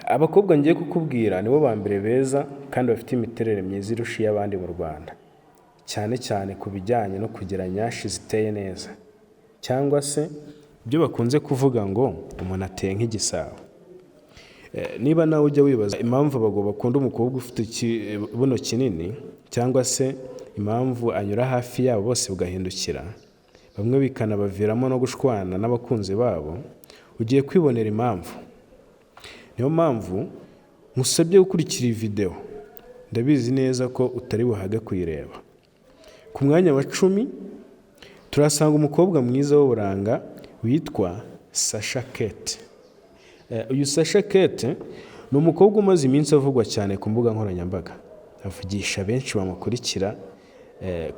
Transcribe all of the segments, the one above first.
Abakobwa ngiye kukubwira nibo ba mbere beza kandi bafite imiterere myiza irusha iy'abandi mu Rwanda, cyane cyane ku bijyanye no kugira nyashi ziteye neza, cyangwa se ibyo bakunze kuvuga ngo umuntu ateye nk'igisabo. Niba nawe ujya wibaza impamvu abagabo bakunda umukobwa ufite ikibuno kinini, cyangwa se impamvu anyura hafi yabo bose bugahindukira, bamwe bikanabaviramo no gushwana n'abakunzi babo, ugiye kwibonera impamvu. Niyo mpamvu nkusabye gukurikira iyi video, ndabizi neza ko utari buhage kuyireba. Ku mwanya wa 10 turasanga umukobwa mwiza w'uburanga witwa Sasha Kate. Uyu Sasha Kate ni umukobwa umaze iminsi avugwa cyane ku mbuga nkoranyambaga, avugisha benshi bamukurikira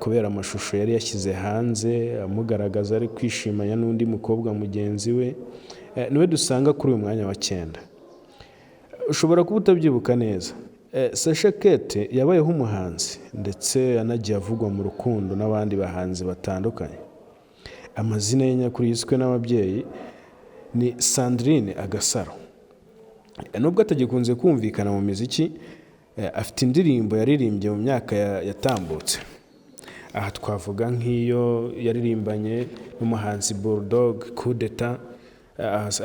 kubera amashusho yari yashyize hanze amugaragaza ari kwishimanya n'undi mukobwa mugenzi we. Niwe dusanga kuri uyu mwanya wa 9. Ushobora kuba utabyibuka neza, Sasha Kate yabayeho umuhanzi ndetse anagiye avugwa mu rukundo n'abandi bahanzi batandukanye. Amazina ye nyakuri yiswe n'ababyeyi ni Sandrine Agasaro. Nubwo atagikunze kumvikana mu muziki, afite indirimbo yaririmbye mu myaka yatambutse. Aha twavuga nk'iyo yaririmbanye n'umuhanzi Bulldog Coup d'Etat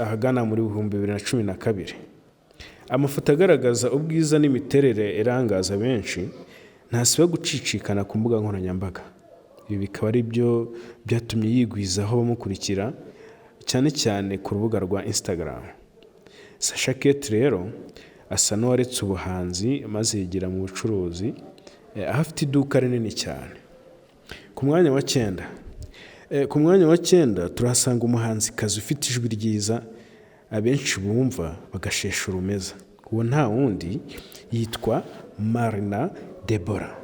ahagana muri 2012. Amafoto agaragaza ubwiza n'imiterere irangaza benshi ntasiba gucicikana ku mbuga nkoranyambaga. Ibi bikaba ari byo byatumye yigwizaho bamukurikira, cyane cyane ku rubuga rwa Instagram. Sasha Kate rero asa n'uwaretse ubuhanzi maze yigira mu bucuruzi, afite iduka rinini cyane. Ku mwanya wa 9 turahasanga umuhanzikazi ufite ijwi ryiza abenshi bumva bagashesha urumeza. Uwo nta wundi yitwa Marina Deborah.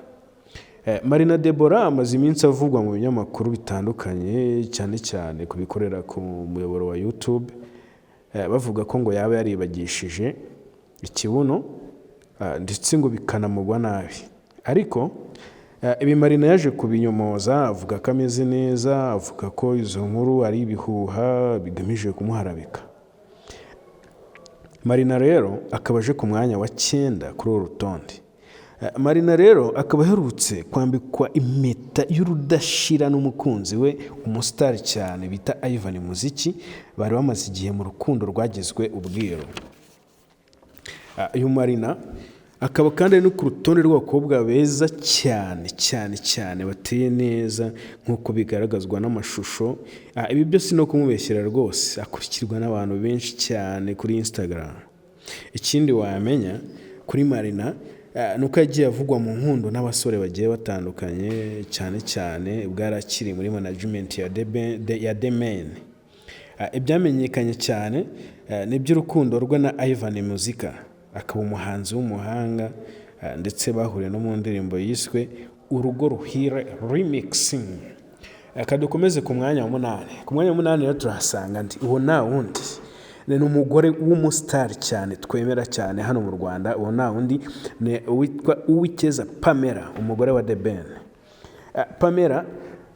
Marina Deborah amaze iminsi avugwa mu binyamakuru bitandukanye, cyane cyane kubikorera ku muyoboro wa YouTube, bavuga ko ngo yaba yaribagishije ikibuno ndetse ngo bikanamugwa nabi. Ariko ibi Marina yaje kubinyomoza, avuga ko ameze neza, avuga ko izo nkuru ari ibihuha bigamije kumuharabika. Marina rero akaba aje ku mwanya wa 9 kuri uru rutonde. Marina rero akaba aherutse kwambikwa impeta y'urudashira n'umukunzi we, umustar cyane bita Ivan Muziki, bari bamaze igihe mu rukundo rwagizwe ubwiru. Uyu Marina akaba kandi no ku rutonde rw'abakobwa beza cyane bateye neza nk'uko bigaragazwa n'amashusho. Ibi byose no kumubeshyira rwose, akurikirwa n'abantu benshi cyane kuri Instagram. Ikindi wamenya kuri Marina nuko yagiye avugwa mu nkundo n'abasore bagiye batandukanye, cyane bwarakiri muri management ya The Men. Ibyamenyekanye cyane n'iby'urukundo rwe na Ivan Muzika, akaba umuhanzi w'umuhanga ndetse bahuriye no mu ndirimbo yiswe Urugo Ruhire Remixing. Akadukomeze ku mwanya wa 8. Ku mwanya wa 8 rero turahasanga uwo nta wundi ni umugore w'umustar cyane twemera cyane hano mu Rwanda. Uwo nta wundi ni witwa Uwikeza Pamela, umugore wa The Ben. Pamela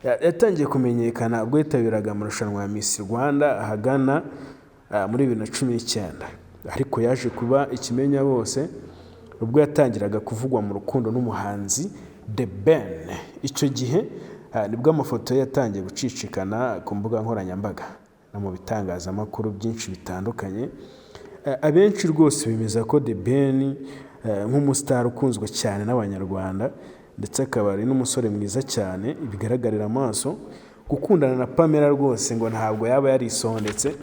yatangiye kumenyekana ubwo yitabiraga amarushanwa ya Miss Rwanda ahagana muri 2019, ariko yaje kuba ikimenya bose ubwo yatangiraga kuvugwa mu rukundo n'umuhanzi The Ben. Icyo gihe nibwo amafoto ye yatangiye gucicikana ku mbuga nkoranyambaga no mu bitangazamakuru byinshi bitandukanye. Abenshi rwose bemeza ko The Ben nk'umustar ukunzwe cyane n'abanyarwanda, ndetse akaba ari n'umusore mwiza cyane bigaragarira amaso. Gukundana na Pamela rwose ngo ntabwo yaba yarisondetse,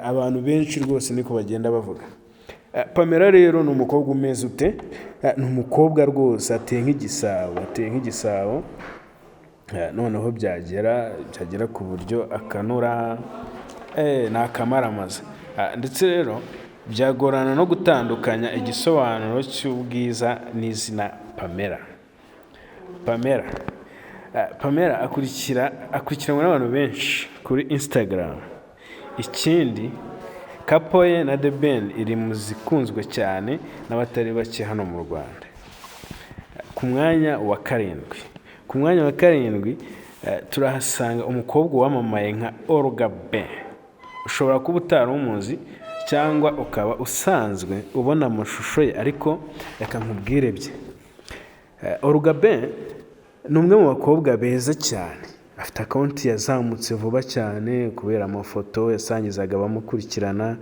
abantu benshi rwose niko bagenda bavuga. Pamela rero ni umukobwa umeze ute? Ni umukobwa rwose ateye nk'igisabo, noneho byagera ku buryo akanura n'akamaramaza. Ndetse rero byagorana no gutandukanya igisobanuro cy'ubwiza n'izina Pamela. Pamela akurikiranwa n'abantu benshi kuri Instagram. Ikindi couple ye na The Ben iri mu zikunzwe cyane n'abatari bake hano mu Rwanda. Ku mwanya wa 7 turahasanga umukobwa wamamaye nka Olga Ben. Ushobora kuba utari umuzi cyangwa ukaba usanzwe ubona amashusho ye ariko reka nkubwire bye. Olga Ben ni umwe mu bakobwa beza cyane, afite akawunti yazamutse vuba cyane kubera amafoto yasangizaga abamukurikirana,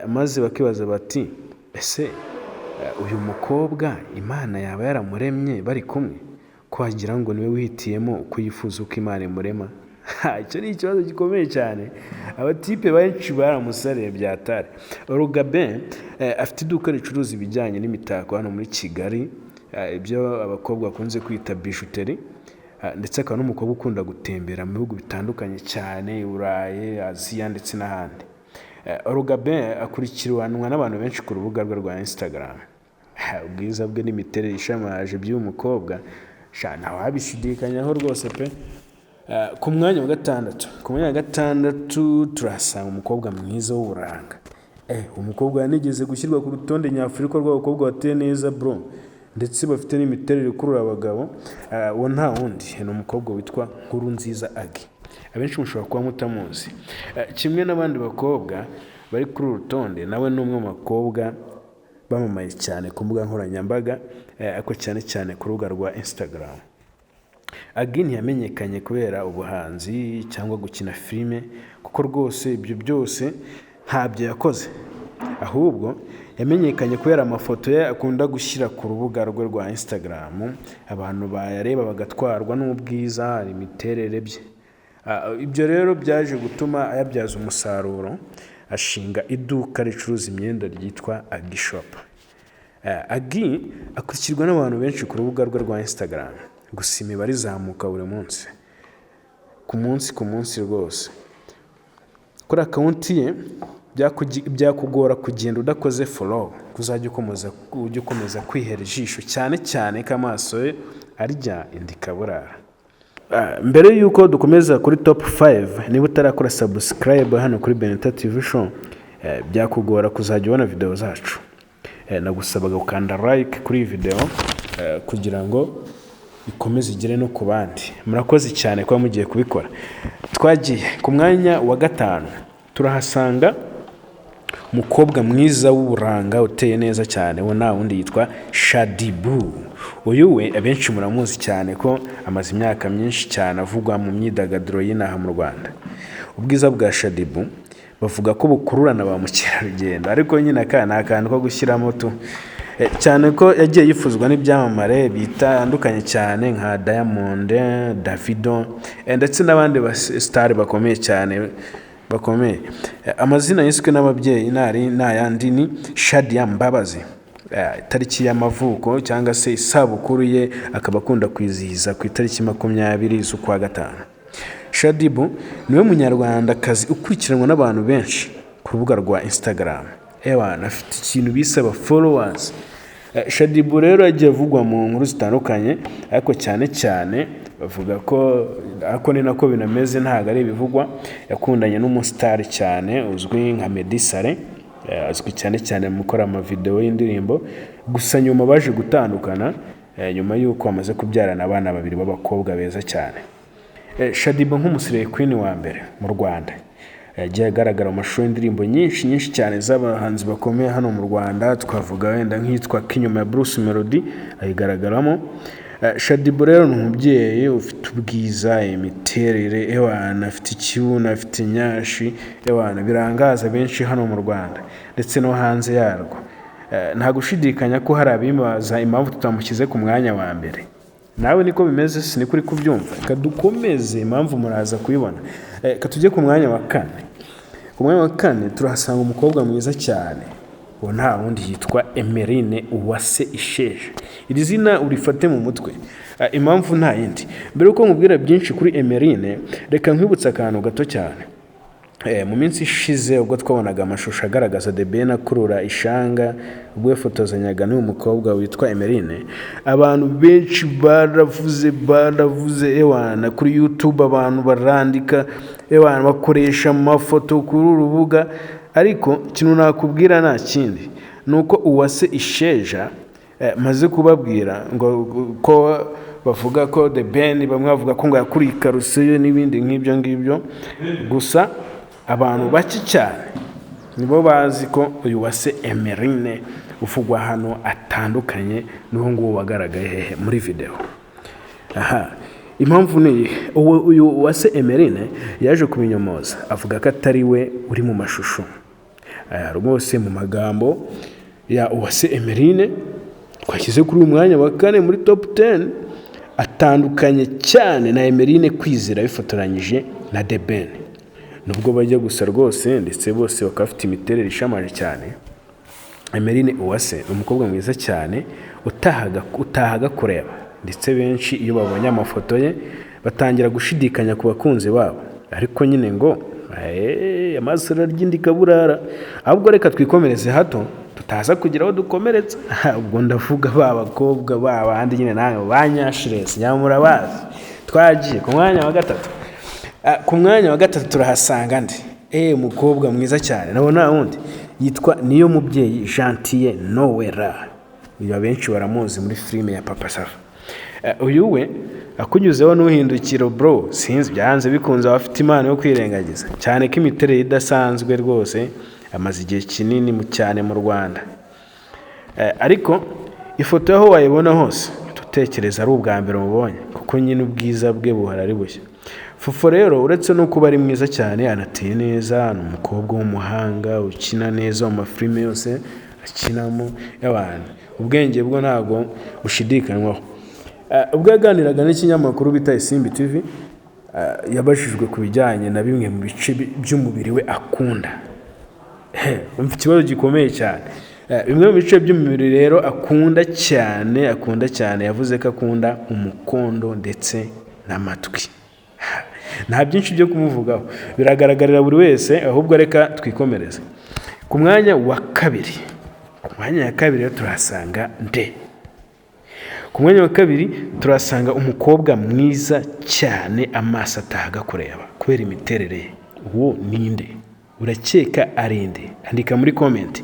maze bakibaza bati ese uyu mukobwa Imana yaba yaramuremye bari kumwe, ko wagira ngo niwe wihitiyemo uko yifuza uko Imana imurema? Icyo ni ikibazo gikomeye cyane, abatipe benshi baramusariye byatari. Olga Ben afite iduka ricuruza ibijyanye n'imitako hano muri Kigali, ibyo abakobwa bakunze kwita bijuteri, ndetse akaba n'umukobwa ukunda gutembera mu bihugu bitandukanye cyane, Burayi, Aziya ndetse n'ahandi. Olga Ben akurikiranwa n'abantu benshi ku rubuga rwe rwa Instagram. Ubwiza bwe n'imiterere ishamaje by'uyu mukobwa ntawe wabishidikanyaho rwose pe. Ku mwanya wa gatandatu turahasanga umukobwa mwiza w'uburanga. Umukobwa yanigeze gushyirwa ku rutonde nyafurika rw'abakobwa bateye neza bro, ndetse bafite n'imiterere ikurura abagabo. Uwo nta wundi ni umukobwa witwa Nkurunziza Agi, abenshi mushobora kuba mutamuzi. Kimwe n'abandi bakobwa bari kuri uru rutonde, nawe ni umwe mu bakobwa bamamaye cyane ku mbuga nkoranyambaga, ariko cyane cyane ku rubuga rwa Instagram. Agi ntiyamenyekanye kubera ubuhanzi cyangwa gukina filime, kuko rwose ibyo byose ntabyo yakoze, ahubwo yamenyekanye kubera amafoto ye akunda gushyira ku rubuga rwe rwa Instagram, abantu bayareba bagatwarwa n'ubwiza imiterere bye. Ibyo rero byaje gutuma ayabyaza umusaruro, ashinga iduka ricuruza imyenda ryitwa Agi Shop. Agi akurikirwa n'abantu benshi ku rubuga rwe rwa Instagram, gusa imibare izamuka buri munsi ku munsi rwose. Kuri akawunti ye byakugora kugenda udakoze follow, kuzajya ukomeza kwihera ijisho, cyane cyane ko amaso ye arya indi kaburara. Mbere yuko dukomeza kuri top 5, niba utarakora subscribe hano kuri Beneta TV Show, byakugora kuzajya ubona video zacu. Nagusabaga gukanda like kuri iyi video kugira ngo ikomeze igere no ku bandi. Murakoze cyane kuba mugiye kubikora. Twagiye ku mwanya wa 5, turahasanga umukobwa mwiza w'uburanga uteye neza cyane, wo nta wundi yitwa Shadibu. Uyu we abenshi muramuzi cyane ko amaze imyaka myinshi cyane avugwa mu myidagaduro y'inaha mu Rwanda. Ubwiza bwa Shadibu bavuga ko bukururana ba mukerarugendo, ariko nyine akantu ko gushyiramo tu, cyane ko yagiye yifuzwa n'ibyamamare bitandukanye cyane nka Diamond, Davido, ndetse n'abandi star bakomeye cyane bakomeye. Amazina yiswe n'ababyeyi n'ayandi ni Shadia Mbabazi. Itariki y'amavuko cyangwa se isabukuru ye akaba akunda kwizihiza ku itariki 20 z'ukwa gatanu. Shadibu niwe munyarwandakazi ukurikiranwa n'abantu benshi ku rubuga rwa Instagram. Afite ikintu bisaba followers. Shadibu rero yagiye avugwa mu nkuru zitandukanye, ariko cyane cyane bavuga ko ni nako binameze, ntago ari ibivugwa. Yakundanye n'umustar cyane uzwi nka Meddy Saleh, azwi cyane cyane mu gukora amavideo y'indirimbo, gusa nyuma baje gutandukana nyuma y'uko amaze kubyarana abana 2 b'abakobwa beza cyane. Shadibu nk'umusire queen wa mbere mu Rwanda, yagiye agaragara mu mashusho y'indirimbo nyinshi cyane z'abahanzi bakomeye hano mu Rwanda. Twavuga wenda nk'itwa Kinyuma ya Bruce Melody ayigaragaramo. Shadibu rero ni umubyeyi ufite ubwiza, imiterere, afite ikibuno, afite inyashi, birangaza benshi hano mu Rwanda ndetse no hanze yarwo. Nta gushidikanya ko hari abimaza impamvu tutamushyize ku mwanya wa mbere. Nawe niko bimeze, sini kuri kubyumva. Kadukomeze impamvu muraza kuyibona. Katujye ku mwanya wa 4. Ku mwanya wa 4 turahasanga umukobwa mwiza cyane, uwo nta wundi yitwa Emeline Uwase Isheja. Iri zina urifate mu mutwe, impamvu nta yindi. Mbere uko nkubwira byinshi kuri Emeline, reka nkwibutsa akantu gato cyane. Mu minsi ishize ubwo twabonaga amashusho agaragaza The Ben akurura ishanga ubwo yafotozanyaga n'uyu mukobwa witwa Emeline, abantu benshi baravuze kuri YouTube, abantu barandika, bakoresha amafoto kuri urubuga. Ariko kintu nakubwira nta kindi, nuko Uwase Isheja maze kubabwira ngo ko bavuga ko The Ben bamwe bavuga ko ngo yakuriye karusiyo n'ibindi nk'ibyo. Gusa abantu baki cyane nibo bazi ko uyu Uwase Emeline uvugwa hano atandukanye n'uwo nguwo wagaragaye hehe muri video. Impamvu ni uyu Uwase Emeline yaje kubinyomoza avuga ko atari we uri mu mashusho. Rwose mu magambo ya Uwase Emeline twashyize kuri uyu mwanya wa 4 muri top 10, atandukanye cyane na Emeline Kwizera bifotoranyije na The Ben. Nubwo bajya gusa rwose ndetse bose bakafite imiterere ishamaje cyane, Emeline Uwase ni umukobwa mwiza cyane utahaga kureba, ndetse benshi iyo babonye amafoto ye batangira gushidikanya ku bakunzi babo, ariko nyine ngo amasura ry'indika burara. Ahubwo reka twikomereze hato tutaza kugira aho dukomeretsa. Ubwo ndavuga bakobwa babandi nyine nawe banyashirese nyamura bazi. Twagiye ku mwanya wa 3. Ku mwanya wa 3 turahasanga ndi umukobwa mwiza cyane nabona wundi yitwa Niyomubyeyi Gentille Noella. Uyu benshi baramuzi muri filime ya Papa Safa. Uyu we akunyuzeho n'uhindukiro bro, sinzi byanze bikunze abafite imana yo kwirengagiza cyane ko imiterere idasanzwe rwose, amaze igihe kinini cyane mu Rwanda. Ariko ifoto yaho wayibona hose tutekereza ari ubwa mbere mubonye, kuko nyine ubwiza bwe buhara ari bushya. Fofo rero uretse no kuba ari mwiza cyane, anateye neza, ni umukobwa w'umuhanga ukina neza mu mafilime yose akinamo y'abantu. Ubwenge bwo ntago bushidikanywaho. Ubwo yaganiraga n'ikinyamakuru bita Isimbi TV, yabajijwe ku bijyanye na bimwe mu bice by'umubiri we akunda. Ikibazo gikomeye cyane. Bimwe mu bice by'umubiri rero akunda cyane, yavuze ko akunda umukondo ndetse n'amatwi. Nta byinshi byo kumuvugaho, biragaragarira buri wese, ahubwo reka twikomereze. Ku mwanya wa 2 rero turasanga nde. Ku mwanya wa 2 turasanga umukobwa mwiza cyane, amaso atahaga kureba kubera imiterere ye. Uwo ninde? Urakeka arinde? Andika muri comment.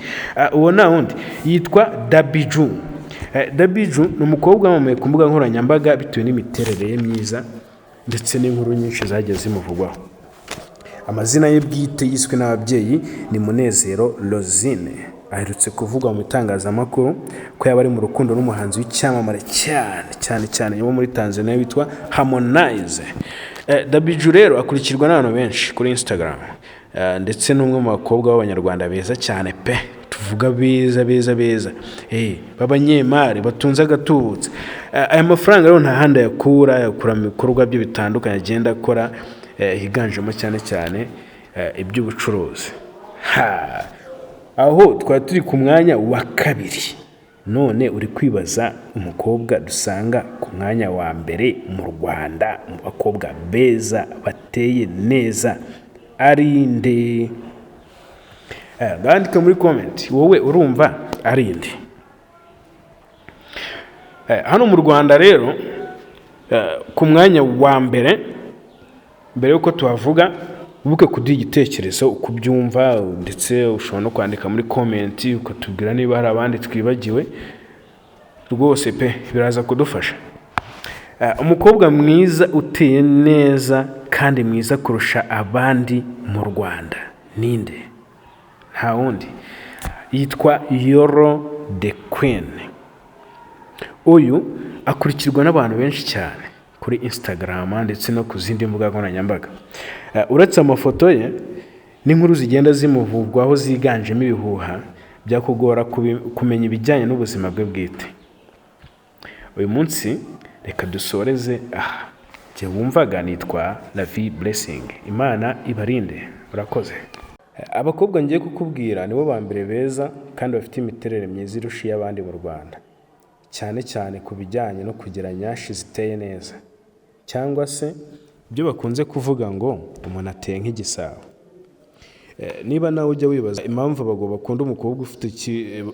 Uwo na wundi yitwa Dabiju. Dabiju ni umukobwa wamamaye ku mbuga nkoranyambaga bitewe n'imiterere ye myiza ndetse n'inkuru nyinshi zagiye zimuvugwaho. Amazina ye bwite yiswe n'ababyeyi ni Munezero Rosine. Aherutse kuvugwa mu itangazamakuru ko yaba ari mu rukundo n'umuhanzi w'icyamamare cyane wo muri Tanzania witwa Harmonize. Dabiju rero akurikirwa n'abantu benshi kuri Instagram, ndetse n'umwe mu bakobwa b'abanyarwanda beza cyane pe, tuvuga beza b'abanyemari batunze agatubutse. Aya mafaranga rero nta handi yakura mu bikorwa byo bitandukanye agenda akora, higanjemo cyane iby'ubucuruzi. Aho twari turi ku mwanya wa 2, none uri kwibaza umukobwa dusanga ku mwanya wa 1 mu Rwanda mu bakobwa beza bateye neza arinde? Bandika muri comment wowe urumva arinde. Hano mu Rwanda rero ku mwanya wa 1, mbere yuko tuhavuga ubuke kuduha igitekerezo uko byumva, ndetse ushobora no kwandika muri comment ukatubwira niba hari abandi twibagiwe. Rwose pe biraza kudufasha. Umukobwa mwiza uteye neza kandi mwiza kurusha abandi mu Rwanda ninde? Nta wundi, yitwa Yoro the Queen. Uyu akurikirwa n'abantu benshi cyane kuri Instagram ndetse no ku zindi mbuga nkoranyambaga. Uretse amafoto ye n'inkuru zigenda zimuvugwaho ziganjemo ibihuha byakugora kumenya ibijyanye n'ubuzima bwe bwite. Uyu munsi reka dusoreze jye wumvaga nitwa Lavi Blessing. Imana ibarinde. Urakoze. Abakobwa ngiye kukubwira nibo ba mbere beza kandi bafite imiterere myiza irusha y'abandi mu Rwanda, cyane ku bijyanye no kugira nyashi ziteye neza, cyangwa se ibyo bakunze kuvuga ngo umuntu ateye nk'igisabo. Niba nawe ujya wibaza impamvu abagabo bakunda umukobwa ufite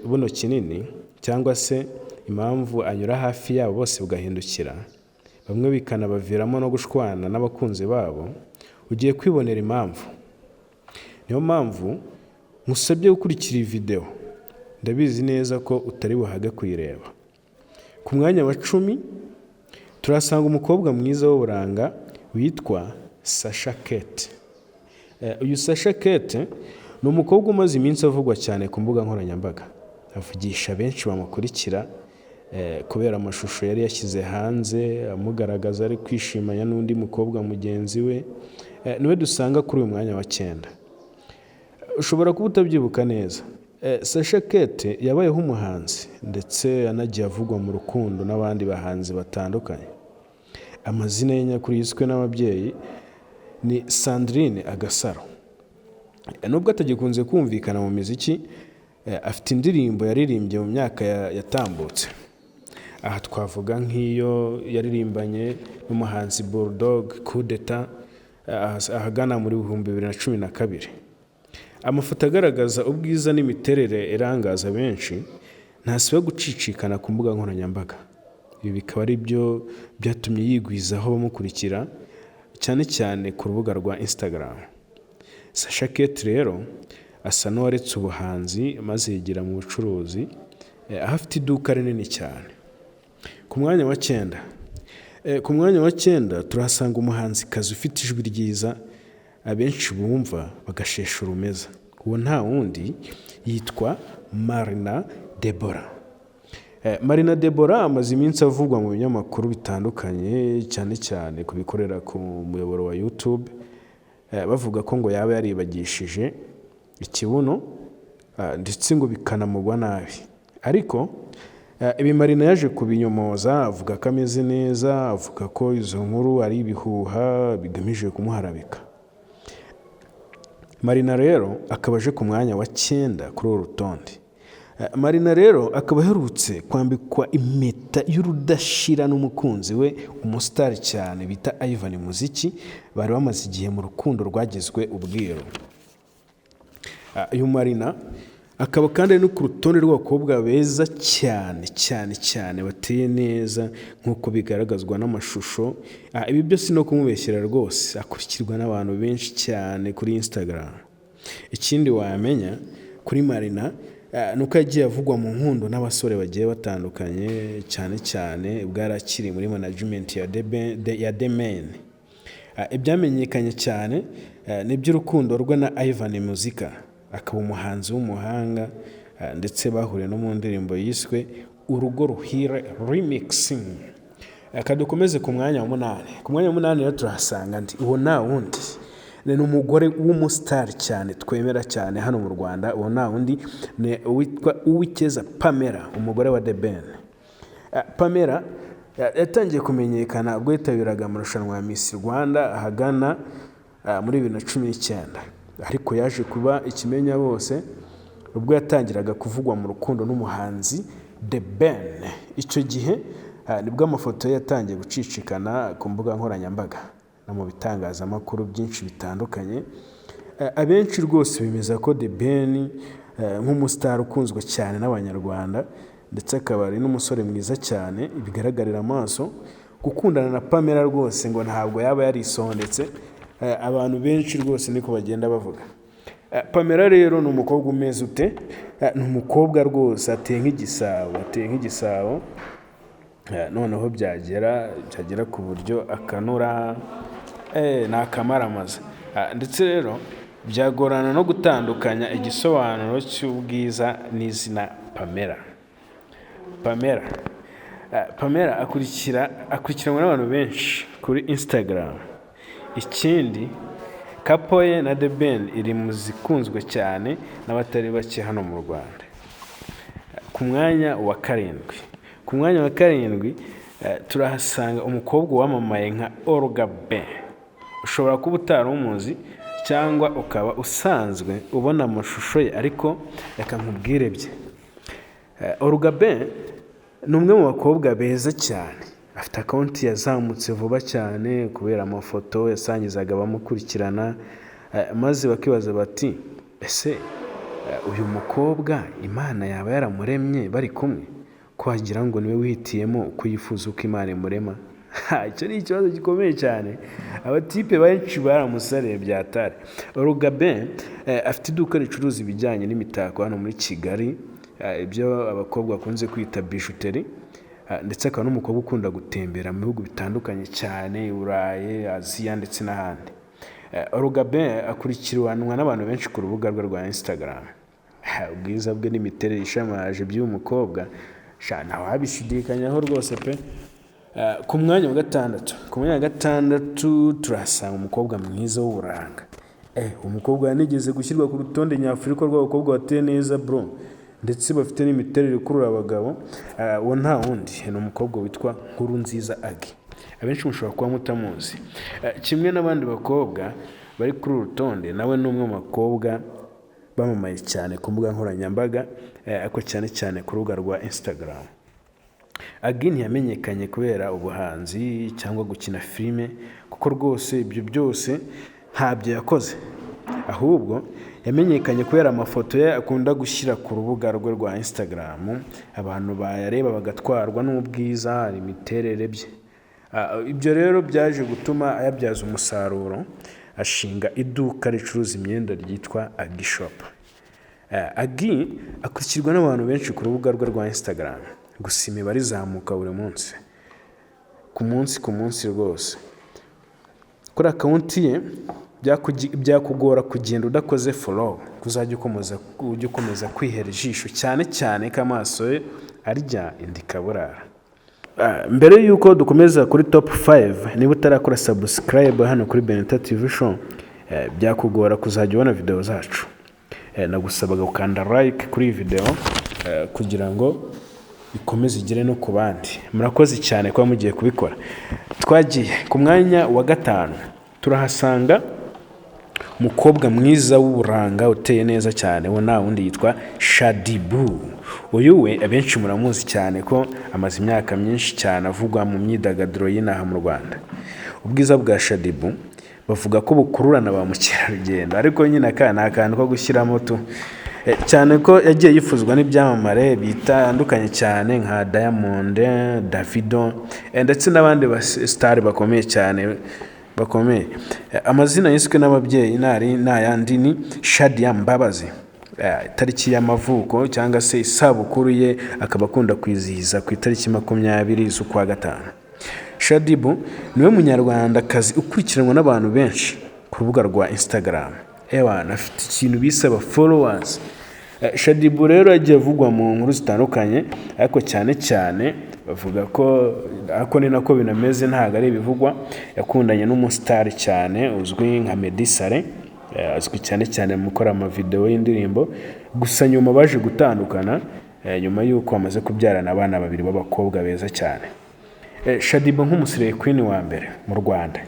buno kinini, cyangwa se impamvu anyura hafi yabo bose bugahindukira, bamwe bikanabaviramo no gushwana n'abakunzi babo, ugiye kwibonera impamvu. Niyo mpamvu nkusabye gukurikira iyi video, ndabizi neza ko utari buhage kuyireba. Ku mwanya wa 10 turasanga umukobwa mwiza w'uburanga witwa Sasha Kate. Uyu Sasha Kate ni umukobwa umaze iminsi avugwa cyane ku mbuga nkoranyambaga, avugisha benshi bamukurikira kubera amashusho yari yashyize hanze amugaragaza ari kwishimanya n'undi mukobwa mugenzi we, niwe dusanga kuri uyu mwanya wa 9. Ushobora kuba utabyibuka neza, Sacha Kate yabayeho umuhanzi ndetse yanagiye avugwa mu rukundo n'abandi bahanzi batandukanye. Amazina ye nyakuri yiswe n'ababyeyi ni Sandrine Agasaro. Nubwo atagikunze kumvikana mu muziki, afite indirimbo yaririmbye mu myaka yatambutse. Aha twavuga nk'iyo yaririmbanye n'umuhanzi Bulldog Coup d'Etat ahagana muri 2012. Amafoto agaragaza ubwiza n'imiterere irangaza benshi ntasiba gucicikana ku mbuga nkoranyambaga. Ibi bikaba ari byo byatumye yigwizaho bamukurikira cyane cyane ku rubuga rwa Instagram. Sacha Kate rero asa n'uwaretse ubuhanzi maze yigira mu bucuruzi, afite iduka rinini cyane. Ku mwanya wa 9 turahasanga umuhanzikazi ufite ijwi ryiza abenshi bumva bagashesha urumeza. Uwo nta wundi yitwa Marina Deborah. Marina Deborah amaze iminsi avugwa mu binyamakuru bitandukanye cyane cyane kubikorera ku muyoboro wa YouTube, bavuga ko ngo yaba yaribagishije ikibuno ndetse ngo bikanamugwa nabi. Ariko ibi Marina yaje kubinyomoza, avuga ko ameze neza, avuga ko izo nkuru ari ibihuha bigamije kumuharabika. Marina rero akaba aje ku mwanya wa 9 kuri uru rutonde. Marina rero akaba aherutse kwambikwa impeta y'urudashira n'umukunzi we umustar cyane bita Ivan Muziki, bari bamaze igihe mu rukundo rwagizwe ubwiru. Uyu Marina akaba kandi no ku rutonde rw'abakobwa beza cyane bateye neza nk'uko bigaragazwa n'amashusho. Ibi byose no kumubeshyera rwose, akurikirwa n'abantu benshi cyane kuri Instagram. Ikindi wamenya kuri Marina nuko yagiye avugwa mu nkundo n'abasore bagiye batandukanye cyane bwarakiri muri management ya The Men. Ibyamenyekanye cyane n'iby'urukundo rwe na Ivan Muzika, akaba umuhanzi w'umuhanga ndetse bahuriye no mu ndirimbo yiswe Urugo Ruhire Remixing. Akadukomeze ku mwanya wa 8. Ku mwanya wa 8 rero turahasanga uwo nta wundi ni umugore w'umustar cyane twemera cyane hano mu Rwanda. Uwo nta wundi ni witwa Uwikeza Pamela, umugore wa The Ben. Pamela yatangiye kumenyekana ubwo yitabiraga amarushanwa ya Miss Rwanda ahagana muri 2019, ariko yaje kuba ikimenya bose ubwo yatangiraga kuvugwa mu rukundo n'umuhanzi The Ben. Icyo gihe nibwo amafoto ye yatangiye gucicikana ku mbuga nkoranyambaga no mu bitangazamakuru byinshi bitandukanye. Abenshi rwose bemeza ko The Ben nk'umustar ukunzwe cyane n'abanyarwanda ndetse akaba ari n'umusore mwiza cyane bigaragarira amaso. Gukundana na Pamela rwose ngo ntabwo yaba yarisondetse, abantu benshi rwose niko bagenda bavuga. Pamela rero ni umukobwa umeze ute? Ni umukobwa rwose ateye nk'igisabo, noneho byagera ku buryo akanura n'akamaramaza. Ndetse rero byagorana no gutandukanya igisobanuro cy'ubwiza n'izina Pamela. Pamela akurikiranwa n'abantu benshi kuri Instagram. Ikindi couple ye na The Ben iri mu zikunzwe cyane n'abatari bake hano mu Rwanda. Ku mwanya wa 7 turahasanga umukobwa wamamaye nka Olga B. Ushobora kuba utari umuzi cyangwa ukaba usanzwe ubona amashusho ye, ariko reka nkubwire bye. Olga B ni umwe mu bakobwa beza cyane, afite account yazamutse vuba cyane kubera amafoto yasangizaga abamukurikirana, maze bakibaza bati ese uyu mukobwa Imana yaba yaramuremye bari kumwe, ko wagira ngo niwe wihitiyemo uko yifuza uko Imana imurema? Icyo ni ikibazo gikomeye cyane, abatipe benshi baramusariye byatare. Olga B afite iduka ricuruza ibijyanye n'imitako hano muri Kigali, ibyo abakobwa bakunze kwita bijouterie, ndetse akaba n'umukobwa ukunda gutembera mu bihugu bitandukanye cyane, Burayi, Aziya ndetse n'ahandi. Rugabe akurikiranwa n'abantu benshi ku rubuga rwe rwa Instagram. Ubwiza bwe n'imiterere ishamaje by'uyu mukobwa ntawabishidikanyaho rwose pe. Ku mwanya wa gatandatu turahasanga umukobwa mwiza w'uburanga. Umukobwa yanigeze gushyirwa ku rutonde nyafurika rw'abakobwa bateye neza bro, ndetse bafite n'imiterere ikurura abagabo. Uwo nta wundi ni umukobwa witwa Nkurunziza Agi. Abenshi mushobora kuba mutamuzi. Kimwe n'abandi bakobwa bari kuri uru rutonde, nawe ni umwe mu bakobwa bamamaye cyane ku mbuga nkoranyambaga, ariko cyane ku rubuga rwa Instagram. Agi ntiyamenyekanye kubera ubuhanzi cyangwa gukina filime, kuko rwose ibyo byose ntabyo yakoze. Ahubwo yamenyekanye kubera amafoto ye akunda gushyira ku rubuga rwe rwa Instagram, abantu bayareba bagatwarwa n'ubwiza, imiterere bye. Ibyo rero byaje gutuma ayabyaza umusaruro, ashinga iduka ricuruza imyenda ryitwa Agi Shop. Agi akurikirwa n'abantu benshi ku rubuga rwe rwa Instagram, gusa imibare izamuka buri munsi ku munsi rwose. Kuri akawunti ye byakugora kugenda udakoze follow, kuzajya ukomeza kwihera ijisho cyane ko amaso ye arya indi kaburara. Mbere yuko dukomeza kuri top 5, niba utarakora subscribe hano kuri Beneta TV Show, byakugora kuzajya ubona video zacu. Nagusabaga gukanda like kuri iyi video kugira ngo ikomeze igere no ku bandi. Murakoze cyane kuba mugiye kubikora. Twagiye ku mwanya wa 5, turahasanga umukobwa mwiza w'uburanga uteye neza cyane, wo nta wundi yitwa Shaddy Boo. Uyu we abenshi muramuzi cyane ko amaze imyaka myinshi cyane avugwa mu myidagaduro y'inaha mu Rwanda. Ubwiza bwa Shaddy Boo bavuga ko bukururana ba mukerarugendo, ariko nyine akantu ko gushyiramo tu, cyane ko yagiye yifuzwa n'ibyamamare bitandukanye cyane nka Diamond, Davido, ndetse n'abandi star bakomeye cyane bakomeye. Amazina yiswe n'ababyeyi n'ayandi ni Shadia Mbabazi. Itariki y'amavuko cyangwa se isabukuru ye akaba akunda kwizihiza ku itariki 20 z'ukwa gatanu. Shaddy Boo niwe munyarwandakazi ukurikiranwa n'abantu benshi ku rubuga rwa Instagram. Afite ikintu bisaba followers. Shaddy Boo rero yagiye avugwa mu nkuru zitandukanye, ariko cyane bavuga ko ako ni nako binameze, ntago ari ibivugwa. Yakundanye n'umustar cyane uzwi nka Meddy Saleh, azwi cyane mu gukora amavideo y'indirimbo. Gusa nyuma baje gutandukana nyuma yuko amaze kubyarana abana 2 b'abakobwa beza cyane. Shaddy Boo nk'umusire queen wa mbere mu Rwanda,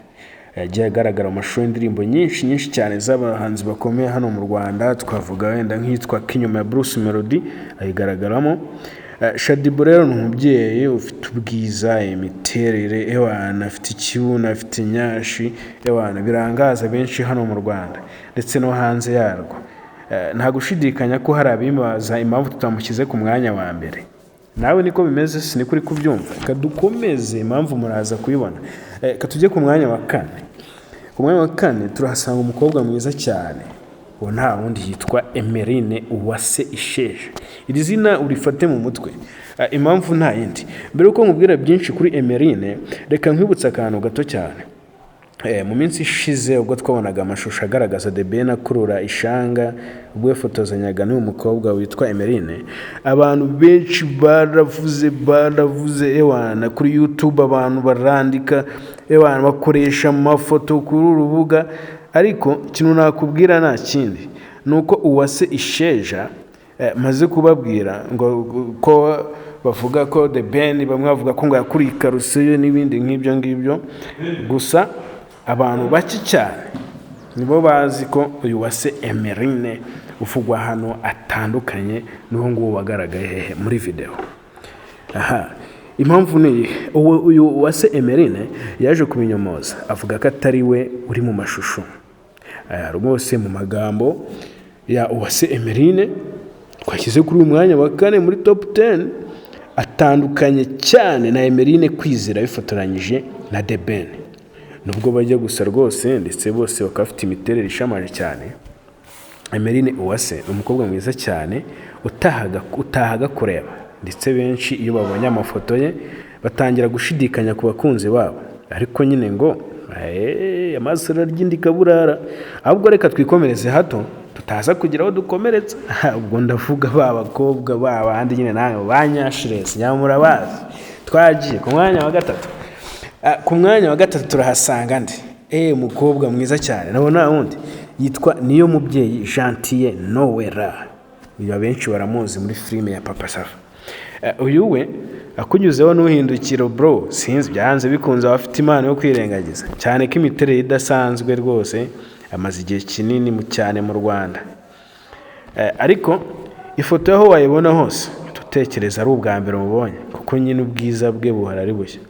yagiye agaragara mu mashusho y'indirimbo nyinshi cyane z'abahanzi bakomeye hano mu Rwanda. Twavuga wenda nk'itwa Kinyuma ya Bruce Melody ayigaragaramo. Shaddy Boo rero ni umubyeyi ufite ubwiza, imiterere, afite ikibuno, afite inyashi, birangaza benshi hano mu Rwanda ndetse no hanze yarwo. Nta gushidikanya ko hari abimaza impamvu tutamushyize ku mwanya wa mbere. Nawe niko bimeze, sinikuri kubyumva. Kadukomeze impamvu muraza kuyibona. Katujye ku mwanya wa 4. Ku mwanya wa 4 turahasanga umukobwa mwiza cyane, uwo nta wundi yitwa Emeline Uwase Isheja. Iri zina urifate mu mutwe. Impamvu nta yindi. Mbere uko nkubwira byinshi kuri Emeline, reka nkwibutsa akantu gato cyane. Mu minsi ishize ubwo twabonaga amashusho agaragaza The Ben akurura ishanga ubwo yafotozanyaga n'uyu mukobwa witwa Emeline, abantu benshi baravuze kuri YouTube, abantu barandika, bakoresha amafoto kuri urubuga. Ariko kintu nakubwira nta kindi, nuko Uwase Isheja maze kubabwira ngo ko bavuga ko The Ben bamwe bavuga ko ngo yakuriye karuseyo n'ibindi nk'ibyo ngibyo. Gusa abantu bake cyane nibo bazi ko uyu Uwase Emeline uvugwa hano atandukanye n'uwo nguwo wagaragaye muri video. Impamvu ni uyu Uwase Emeline yaje kubinyomoza, avuga ko atari we uri mu mashusho. Rwose mu magambo ya Uwase Emeline twashyize kuri umwanya wa 4 muri top 10, atandukanye cyane na Emeline Kwizera bifotoranyije na The Ben. Nubwo bajya gusa rwose ndetse bose bakafite imiterere ishamaje cyane, Emeline Uwase umukobwa mwiza cyane utahaga kureba, ndetse benshi iyo babonye amafoto ye batangira gushidikanya ku bakunzi babo. Ariko nyine ngo amaso ararya kaburara. Ahubwo reka twikomereze hato tutaza kugira aho dukomeretsa. Ubwo ndavuga ba bakobwa babandi nyine nawe banyashiresi nyamura bazi. Twagiye ku mwanya wa gatatu. Ku mwanya wa gatatu turahasanga ndi umukobwa mwiza cyane nabona wundi yitwa Niyo Mubyeyi Gentille Noella. Uyu abenshi baramuzi muri filime ya Papa Sava. Uyu we akunyuzeho n'uhindukiro bro, sinzi byanze bikunze abafite imana yo kwirengagiza cyane ko imiterere idasanzwe rwose, amaze igihe kinini cyane mu Rwanda. Ariko ifoto yaho wayibona hose tutekereza ari ubwa mbere mubonye, kuko nyine ubwiza bwe buhara ari bushya.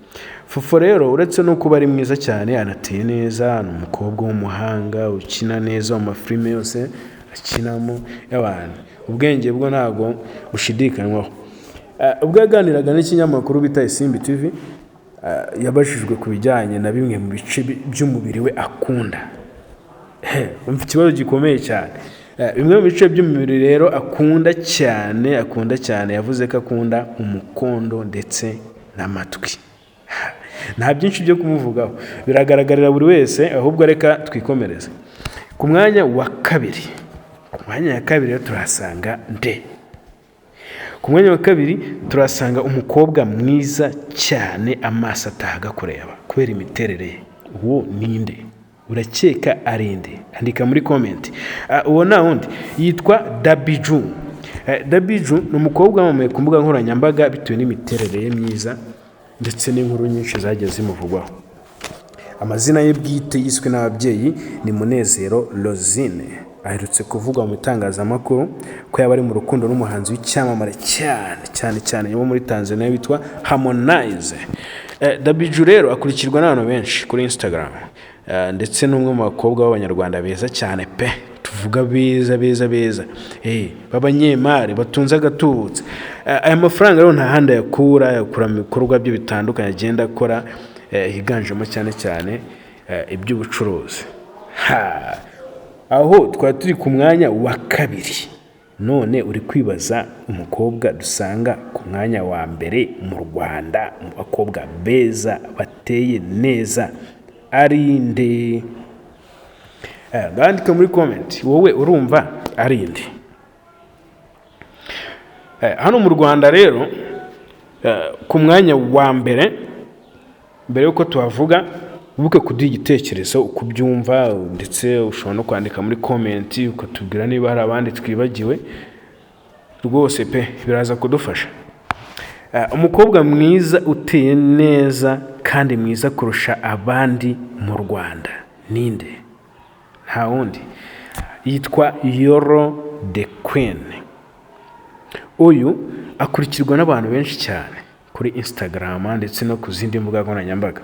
Fofo rero uretse no kuba ari mwiza cyane, anateye neza, ni umukobwa w'umuhanga ukina neza mu mafilime yose akinamo y'abantu. Ubwenge bwo ntago bushidikanywaho. Ubwo yaganiraga n'ikinyamakuru bita Isimbi TV, yabajijwe ku bijyanye na bimwe mu bice by'umubiri we akunda. Ikibazo gikomeye cyane. Bimwe mu bice by'umubiri rero akunda cyane yavuze ko akunda umukondo ndetse n'amatwi. Nta byinshi byo kumuvugaho, biragaragarira buri wese, ahubwo reka twikomereze. Ku mwanya wa kabiri turasanga nde. Ku mwanya wa kabiri turasanga umukobwa mwiza cyane, amaso atahaga kureba kubera imiterere ye. Uwo ninde? Urakeka ari nde? Andika muri comment. Uwo na wundi yitwa Dabiju. Dabiju ni umukobwa wamamaye ku mbuga nkoranyambaga bitewe n'imiterere ye myiza ndetse n'inkuru nyinshi zagiye zimuvugwaho. Amazina ye bwite yiswe n'ababyeyi ni Munezero Rosine. Aherutse kuvugwa mu itangazamakuru ko yaba ari mu rukundo n'umuhanzi w'icyamamare cyane wo muri Tanzania witwa Harmonize. Dabiju rero akurikirwa n'abantu benshi kuri Instagram, ndetse n'umwe mu bakobwa b'abanyarwanda beza cyane pe, tuvuga beza b'abanyemari batunze agatubutse. Aya mafaranga rero nta handi yakura mu bikorwa bye bitandukanye agenda akora, higanjemo cyane iby'ubucuruzi. Aho twari turi ku mwanya wa kabiri, none uri kwibaza umukobwa dusanga ku mwanya wa mbere mu Rwanda mu bakobwa beza bateye neza ari nde? Bandika muri comment wowe urumva ari nde. Hano mu Rwanda rero ku mwanya wa mbere, mbere yuko tuhavuga ubuke kuduha igitekerezo uko ubyumva, ndetse ushobora no kwandika muri comment ukatubwira niba hari abandi twibagiwe, rwose pe biraza kudufasha. Umukobwa mwiza uteye neza kandi mwiza kurusha abandi mu Rwanda ninde? Nta wundi, yitwa Yoro the Queen. Uyu akurikirwa n'abantu benshi cyane kuri Instagram ndetse no ku zindi mbuga nkoranyambaga.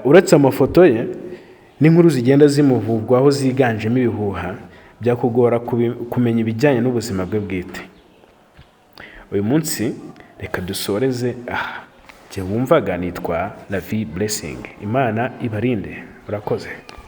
Uretse amafoto ye n'inkuru zigenda zimuvugwaho ziganjemo ibihuha byakugora kumenya ibijyanye n'ubuzima bwe bwite. Uyu munsi reka dusoreze aha. Jye wumvaga nitwa La Vie Blessing. Imana ibarinde. Urakoze.